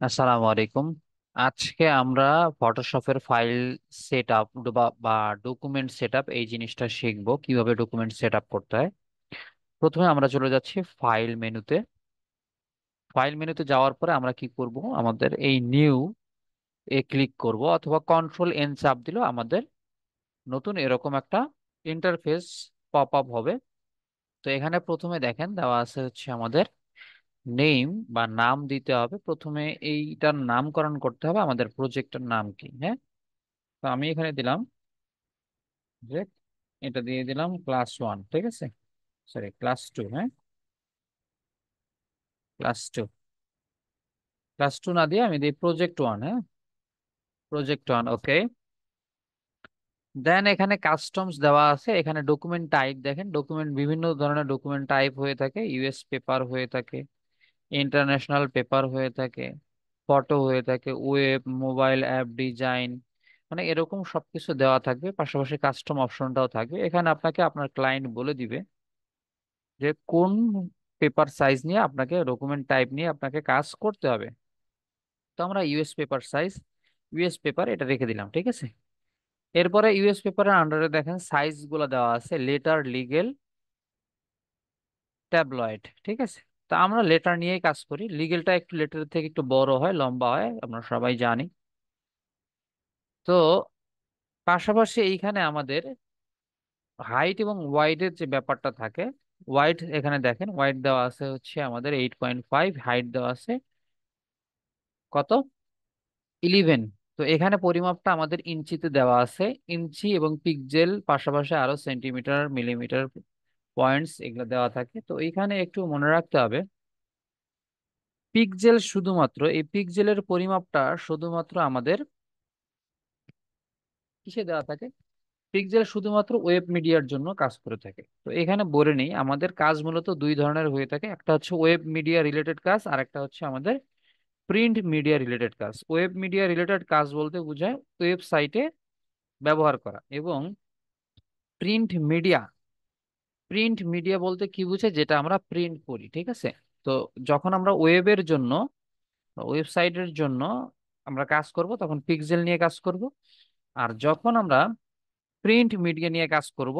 আসসালামু আলাইকুম। আজকে আমরা ফটোশপের ফাইল সেট আপ বা ডকুমেন্ট সেট আপ এই জিনিসটা শিখবো, কিভাবে ডকুমেন্ট সেট আপ করতে হয়। প্রথমে আমরা চলে যাচ্ছি ফাইল মেনুতে। ফাইল মেনুতে যাওয়ার পরে আমরা কি করব, আমাদের এই নিউ এ ক্লিক করব অথবা কন্ট্রোল এন চাপ দিলেও আমাদের নতুন এরকম একটা ইন্টারফেস পপ আপ হবে। তো এখানে প্রথমে দেখেন দেওয়া আছে হচ্ছে আমাদের নেম বা নাম দিতে হবে। প্রথমে এইটার নামকরণ করতে হবে, আমাদের প্রজেক্টের নাম কি। হ্যাঁ, তো আমি এখানে দিলাম যে এটা দিয়ে দিলাম ক্লাস 1, ঠিক আছে, সরি ক্লাস 2। হ্যাঁ, ক্লাস 2 না দিয়ে আমি দিই প্রজেক্ট 1। হ্যাঁ, প্রজেক্ট 1, ওকে। দেন এখানে কাস্টমস দেওয়া আছে। এখানে ডকুমেন্ট টাইপ দেখেন, ডকুমেন্ট বিভিন্ন ধরনের ডকুমেন্ট টাইপ হয়ে থাকে। ইউএস পেপার হয়ে থাকে, ইন্টারন্যাশনাল পেপার হয়ে থাকে, ফটো হয়ে থাকে, ওয়েব, মোবাইল অ্যাপ ডিজাইন, মানে এরকম সবকিছু দেওয়া থাকবে। পাশাপাশি কাস্টম অপশনটাও থাকবে। এখানে আপনাকে আপনার ক্লায়েন্ট বলে দিবে যে কোন পেপার সাইজ নিয়ে আপনাকে, ডকুমেন্ট টাইপ নিয়ে আপনাকে কাজ করতে হবে। তো আমরা US paper size, US paper এটা রেখে দিলাম, ঠিক আছে। এরপরে ইউএস পেপারের আন্ডারে দেখেন সাইজ গুলো দেওয়া আছে, লেটার, লিগেল, ট্যাবলয়েড, ঠিক আছে। তা আমরা লেটার নিয়েই কাজ করি। লিগেলটা একটু লেটারের থেকে একটু বড় হয়, লম্বা হয়, আমরা সবাই জানি। তো পাশাপাশি এইখানে আমাদের হাইট এবং ওয়াইডের যে ব্যাপারটা থাকে, ওয়াইড এখানে দেখেন ওয়াইড দেওয়া আছে হচ্ছে আমাদের 8.5, হাইট দেওয়া আছে কত, 11। তো এখানে পরিমাপটা আমাদের ইঞ্চিতে দেওয়া আছে, ইঞ্চি এবং পিক্সেল, পাশাপাশি আরো সেন্টিমিটার, মিলিমিটার, পয়েন্টস এগুলো দেওয়া থাকে। তো এখানে একটু মনে রাখতে হবে, পিক্সেল শুধুমাত্র, এই পিক্সেলের পরিমাপটা শুধুমাত্র আমাদের কিসে দেওয়া থাকে, পিক্সেল শুধুমাত্র ওয়েব মিডিয়ার জন্য কাজ করে থাকে। তো এখানে বলে নেই, আমাদের কাজ মূলত দুই ধরনের হয়ে থাকে। একটা হচ্ছে ওয়েব মিডিয়া রিলেটেড কাজ, আর একটা হচ্ছে আমাদের প্রিন্ট মিডিয়া রিলেটেড কাজ। ওয়েব মিডিয়া রিলেটেড কাজ বলতে বোঝায় ওয়েবসাইটে ব্যবহার করা, এবং প্রিন্ট মিডিয়া, প্রিন্ট মিডিয়া বলতে কি বুঝায়, যেটা আমরা প্রিন্ট করি, ঠিক আছে। তো যখন আমরা ওয়েবের জন্য, ওয়েবসাইটের জন্য আমরা কাজ করব, তখন পিক্সেল নিয়ে কাজ করব। আর যখন আমরা প্রিন্ট মিডিয়া নিয়ে কাজ করব,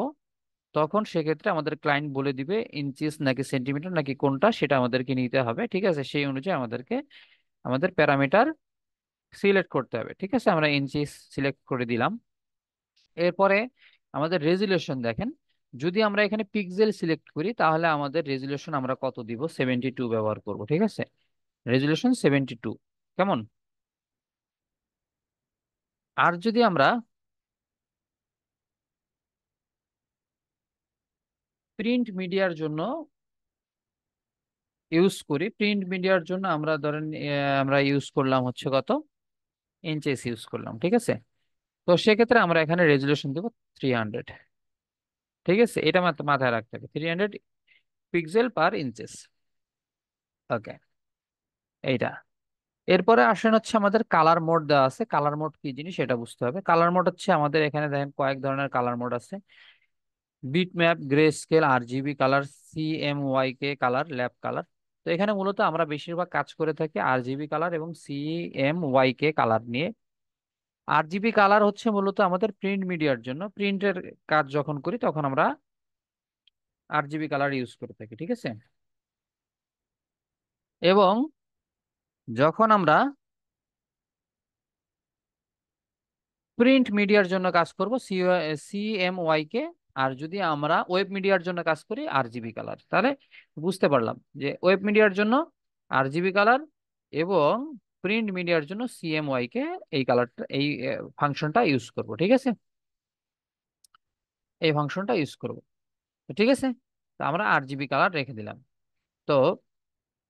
তখন সেক্ষেত্রে আমাদের ক্লায়েন্ট বলে দিবে ইঞ্চিস নাকি সেন্টিমিটার নাকি কোনটা, সেটা আমাদেরকে নিতে হবে, ঠিক আছে। সেই অনুযায়ী আমাদেরকে আমাদের প্যারামিটার সিলেক্ট করতে হবে, ঠিক আছে। আমরা ইঞ্চিস সিলেক্ট করে দিলাম। এরপরে আমাদের রেজুলেশন দেখেন, যদি আমরা এখানে পিক্সেল সিলেক্ট করি তাহলে আমাদের রেজুলেশন আমরা কত দিব, 72 ব্যবহার করব, ঠিক আছে। রেজুলেশন 72, কেমন। আর যদি আমরা প্রিন্ট মিডিয়ার জন্য ইউজ করি, প্রিন্ট মিডিয়ার জন্য আমরা ধরেন আমরা ইউজ করলাম হচ্ছে কত, ইঞ্চেস ইউজ করলাম, ঠিক আছে। তো সেক্ষেত্রে আমরা এখানে রেজুলেশন দেবো 300, ঠিক আছে। এটা মাথায় রাখতে হবে, 300 পিক্সেল পার ইঞ্চেস, ওকে, এইটা। এরপরে আসেন হচ্ছে আমাদের কালার মোড দেওয়া আছে। কালার মোড কি জিনিস সেটা বুঝতে হবে। কালার মোড হচ্ছে আমাদের এখানে দেখেন কয়েক ধরনের কালার মোড আছে, bitmap, greyscale, RGB colour, CMYK colour, lab colour. তো এখানে মূলত আমরা বেশিরভাগ কাজ করে থাকি আরজিবি কালার এবং সিএমওয়াইকে কালার নিয়ে। আরজিবি কালার হচ্ছে মূলত আমাদের প্রিন্ট মিডিয়ার জন্য, প্রিন্টের কাজ যখন করি তখন আমরা আরজিবি কালার ইউজ করে থাকি, ঠিক আছে। এবং যখন আমরা প্রিন্ট মিডিয়ার জন্য কাজ করব সিএমওয়াই কে, আর যদি আমরা ওয়েব মিডিয়ার জন্য কাজ করি আরজিবি কালার, তাহলে বুঝতে পারলাম যে ওয়েব মিডিয়ার জন্য আরজিবি কালার এবং প্রিন্ট মিডিয়ার জন্য সিএমওয়াই কে, এই কালারটা, এই ফাংশনটা ইউজ করব, ঠিক আছে। এই ফাংশনটা ইউজ করব, তো ঠিক আছে। তো আমরা আরজিবি কালার রেখে দিলাম। তো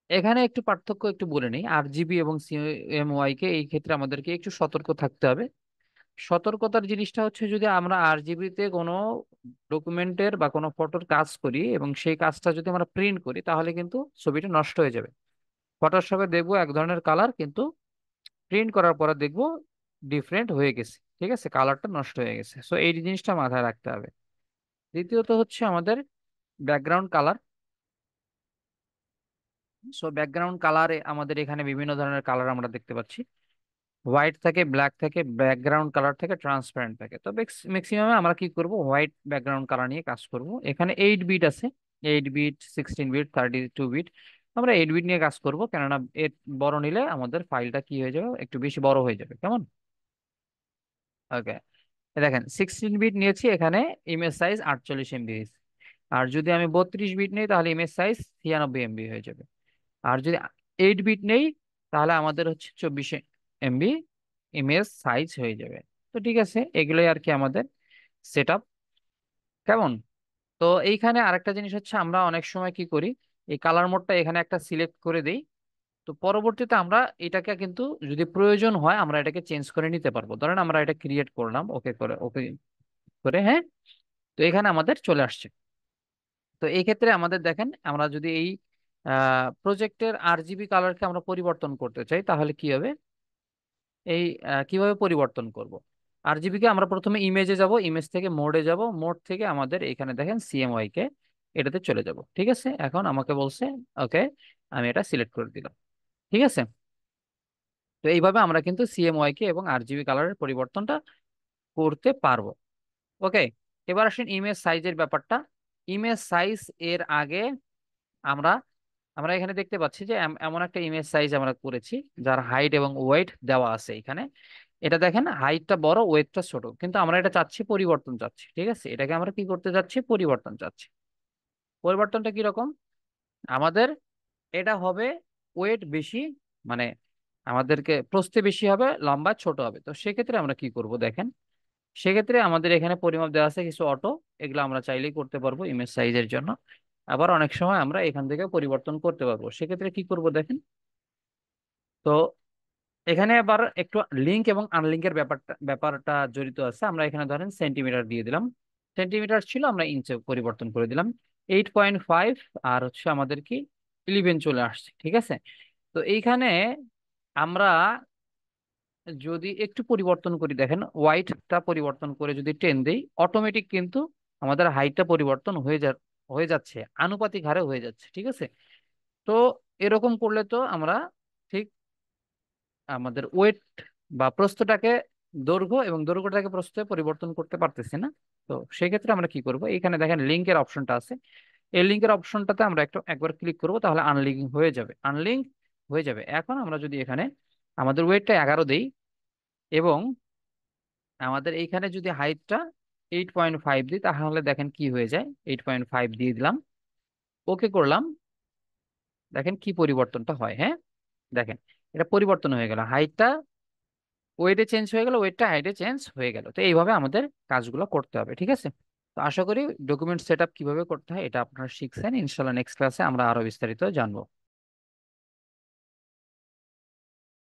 এখানে একটু পার্থক্য একটু বলে নিই, আরজিবি এবং সিএমওয়াই কে এই ক্ষেত্রে আমাদেরকে একটু সতর্ক থাকতে হবে। সতর্কতার জিনিসটা হচ্ছে, যদি আমরা আরজিবিতে কোনো ডকুমেন্টের বা কোনো ফটোর কাজ করি এবং সেই কাজটা যদি আমরা প্রিন্ট করি, তাহলে কিন্তু ছবিটা নষ্ট হয়ে যাবে। ফটোশপে দেখবো এক ধরনের কালার, কিন্তু প্রিন্ট করার পরে দেখবো ডিফারেন্ট হয়ে গেছে, ঠিক আছে, কালারটা নষ্ট হয়ে গেছে। সো এই জিনিসটা মাথায় রাখতে হবে। দ্বিতীয়ত হচ্ছে আমাদের ব্যাকগ্রাউন্ড কালার। সো ব্যাকগ্রাউন্ড কালারে আমাদের এখানে বিভিন্ন ধরনের কালার আমরা দেখতে পাচ্ছি। হোয়াইট থাকে, ব্ল্যাক থাকে, ব্যাকগ্রাউন্ড কালার থাকে, ট্রান্সপারেন্ট থাকে। তো ম্যাক্সিমামে আমরা কি করব, হোয়াইট ব্যাকগ্রাউন্ড কালার নিয়ে কাজ করব। এখানে 8 বিট আছে, 8 বিট, 16 বিট, 32 বিট। আমরা 8 বিট নিয়ে কাজ করব, কেননা এর বড় নিলে আমাদের ফাইলটা কি হয়ে যাবে, একটু বেশি বড় হয়ে যাবে। কেমন? ওকে, দেখেন 16 বিট নিয়েছি এখানে, ইমেজ সাইজ 48 MB। আর যদি আমি 32 বিট নিই তাহলে ইমেজ সাইজ 96 MB হয়ে যাবে। আর যদি 8 বিট নেই তাহলে আমাদের হচ্ছে 24 MB ইমেজ সাইজ হয়ে যাবে। তো ঠিক আছে, এগুলোই আর কি আমাদের সেট আপ। কেমন? তো এইখানে আরেকটা জিনিস হচ্ছে, আমরা অনেক সময় কি করি, এই কালার মোডটা এখানে একটা সিলেক্ট করে দেই। তো পরবর্তীতে আমরা এটাকে কিন্তু যদি প্রয়োজন হয় আমরা এটাকে চেঞ্জ করে নিতে পারবো। ধরেন আমরা এটা ক্রিয়েট করলাম, ওকে করে, ওকে করে, হ্যাঁ। তো এখানে আমাদের চলে আসছে। তো এই ক্ষেত্রে আমাদের দেখেন, আমরা যদি এই প্রজেক্টের আরজিবি কালারকে আমরা পরিবর্তন করতে চাই তাহলে কি হবে, এই কিভাবে পরিবর্তন করব। আরজিবি কে আমরা প্রথমে ইমেজে যাব, ইমেজ থেকে মোডে যাব, মোড থেকে আমাদের এখানে দেখেন সিএমওয়াই কে এটাতে চলে যাব। ঠিক আছে, এখন আমাকে বলছে ওকে, আমি এটা সিলেক্ট করে দিলাম। ঠিক আছে, তো এইভাবে আমরা কিন্তু সিএমওয়াই কে এবং আরজিবি কালারের পরিবর্তনটা করতে পারবো। ওকে, এবার আসেন ইমেজ সাইজের ব্যাপারটা। ইমেজ সাইজ এর আগে আমরা আমরা এখানে দেখতে পাচ্ছি যে এমন একটা ইমেজ সাইজ আমরা করেছি যার হাইট এবং ওয়েট দেওয়া আছে এখানে। এটা দেখেন, হাইটটা বড়, ওয়েটটা ছোট, কিন্তু আমরা এটা চাচ্ছি পরিবর্তন চাচ্ছি। ঠিক আছে, এটাকে আমরা কি করতে চাচ্ছি, পরিবর্তন চাচ্ছি। পরিবর্তনটা কি রকম, আমাদের এটা হবে ওয়েট বেশি, মানে আমাদেরকে প্রস্থে বেশি হবে, লম্বা ছোট হবে। তো সেক্ষেত্রে আমরা কি করব দেখেন, সেক্ষেত্রে আমাদের এখানে পরিমাপ দেওয়া আছে কিছু অটো, এগুলো আমরা চাইলেই করতে পারবো ইমেজ সাইজের জন্য। আবার অনেক সময় আমরা এখান থেকে পরিবর্তন করতে পারবো। সেক্ষেত্রে কি করব দেখেন, তো এখানে আবার একটু লিঙ্ক এবং আনলিঙ্কের ব্যাপারটা ব্যাপারটা জড়িত আছে। আমরা এখানে ধরেন সেন্টিমিটার দিয়ে দিলাম, সেন্টিমিটার ছিল, আমরা ইঞ্চে পরিবর্তন করে দিলাম। 8.5 আর হচ্ছে আমাদের কি 11 চলে আসছে। ঠিক আছে, তো এইখানে আমরা যদি একটু পরিবর্তন করি, দেখেন হোয়াইটটা পরিবর্তন করে যদি 10 দেই, অটোমেটিক কিন্তু আমাদের হাইটটা পরিবর্তন হয়ে যাচ্ছে, আনুপাতিক হারে হয়ে যাচ্ছে। ঠিক আছে, তো এরকম করলে তো আমরা ঠিক আমাদের ওয়েট বা প্রস্থটাকে দৈর্ঘ্য এবং দৈর্ঘ্যটাকে প্রস্থে পরিবর্তন করতে পারতেছি না। তো সেক্ষেত্রে আমরা কি করব, এখানে দেখেন লিঙ্কের অপশনটা আছে, এই লিঙ্কের অপশনটাতে আমরা একবার ক্লিক করব, তাহলে আনলিঙ্ক হয়ে যাবে, আনলিঙ্ক হয়ে যাবে। এখন আমরা যদি এখানে আমাদের ওয়েটটা 11 দেই এবং আমাদের এইখানে যদি হাইটটা 8.5 দিই, তাহলে দেখেন কি হয়ে যায়, 8.5 দিয়ে দিলাম, ওকে করলাম। দেখেন কি পরিবর্তনটা হয়, হ্যাঁ। দেখেন এটা পরিবর্তন হয়ে গেল, হাইটটা ওয়েটে চেঞ্জ হয়ে গেল, ওয়েটটা হাইটে চেঞ্জ হয়ে গেল। তো এইভাবে আমাদের কাজগুলো করতে হবে। ঠিক আছে, তো আশা করি ডকুমেন্ট সেট আপ কিভাবে করতে হয় এটা আপনারা শিখছেন। ইনশাল্লাহ নেক্সট ক্লাসে আমরা আরো বিস্তারিত জানবো।